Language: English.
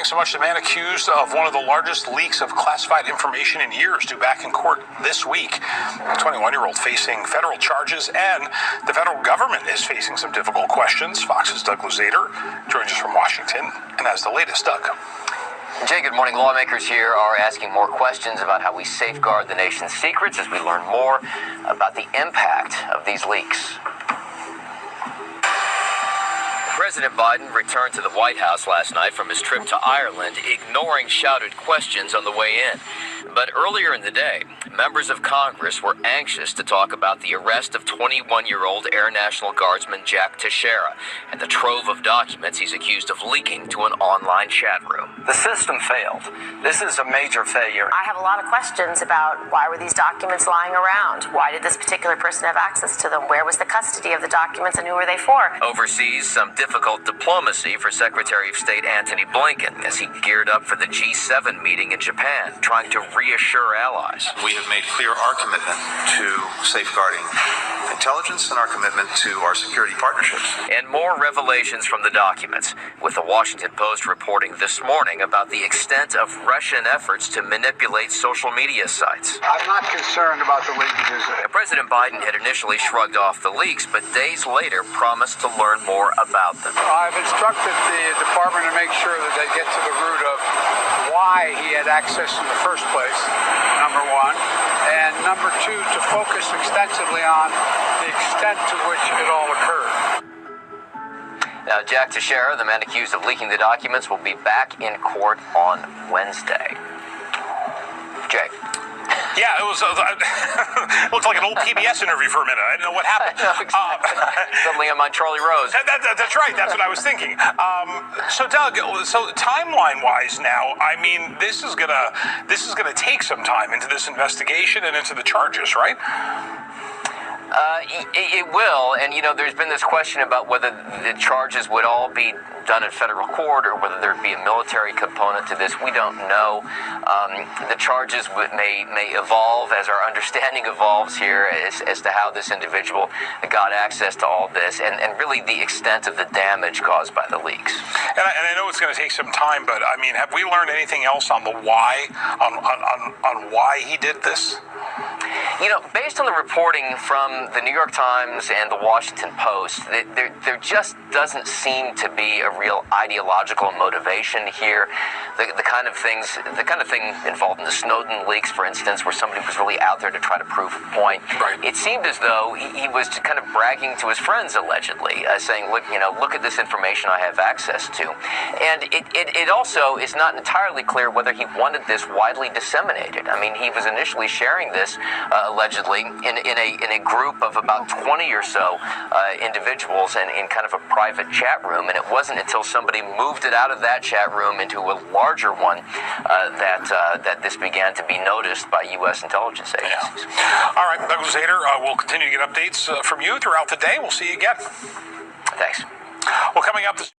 Thanks so much. The man accused of one of the largest leaks of classified information in years due back in court this week. The 21-year-old facing federal charges, and the federal government is facing some difficult questions. Fox's Douglas Teixeira joins us from Washington and has the latest. Doug. Jay, good morning. Lawmakers here are asking more questions about how we safeguard the nation's secrets as we learn more about the impact of these leaks. President Biden returned to the White House last night from his trip to Ireland, ignoring shouted questions on the way in. But earlier in the day, members of Congress were anxious to talk about the arrest of 21-year-old Air National Guardsman Jack Teixeira and the trove of documents he's accused of leaking to an online chat room. The system failed. This is a major failure. I have a lot of questions about why were these documents lying around? Why did this particular person have access to them? Where was the custody of the documents and who were they for? Overseas, some difficult diplomacy for Secretary of State Antony Blinken as he geared up for the G7 meeting in Japan, trying to reassure allies. We have made clear our commitment to safeguarding intelligence and our commitment to our security partnerships. And more revelations from the documents, with the Washington Post reporting this morning about the extent of Russian efforts to manipulate social media sites. I'm not concerned about the leakages. President Biden had initially shrugged off the leaks, but days later promised to learn more about them. I've instructed the department to make sure that they get to the root of why he had access in the first place, number one, and number two, to focus extensively on the extent to which it all occurred. Now, Jack Teixeira, the man accused of leaking the documents, will be back in court on Wednesday. Jay. Yeah, it was looked like an old PBS interview for a minute. I didn't know what happened. Suddenly I'm on Charlie Rose. That's right. That's what I was thinking. So, Doug, timeline-wise now, I mean, this is gonna take some time into this investigation and into the charges, right? It will, and there's been this question about whether the charges would all be done in federal court or whether there'd be a military component to this. We don't know. The charges may evolve as our understanding evolves here as to how this individual got access to all this and really the extent of the damage caused by the leaks. And I know it's going to take some time, but I mean, have we learned anything else on the why, on why he did this? Based on the reporting from the New York Times and the Washington Post, there just doesn't seem to be a real ideological motivation here. The kind of thing involved in the Snowden leaks, for instance, where somebody was really out there to try to prove a point. Right. It seemed as though he was kind of bragging to his friends, allegedly, saying, look at this information I have access to. And it also is not entirely clear whether he wanted this widely disseminated. I mean, he was initially sharing this, allegedly, in a group of about 20 or so individuals and in kind of a private chat room, and it wasn't until somebody moved it out of that chat room into a larger one that this began to be noticed by U.S. intelligence agencies. Yeah. All right, Douglas Teixeira, we'll continue to get updates from you throughout the day. We'll see you again. Thanks. Well, coming up this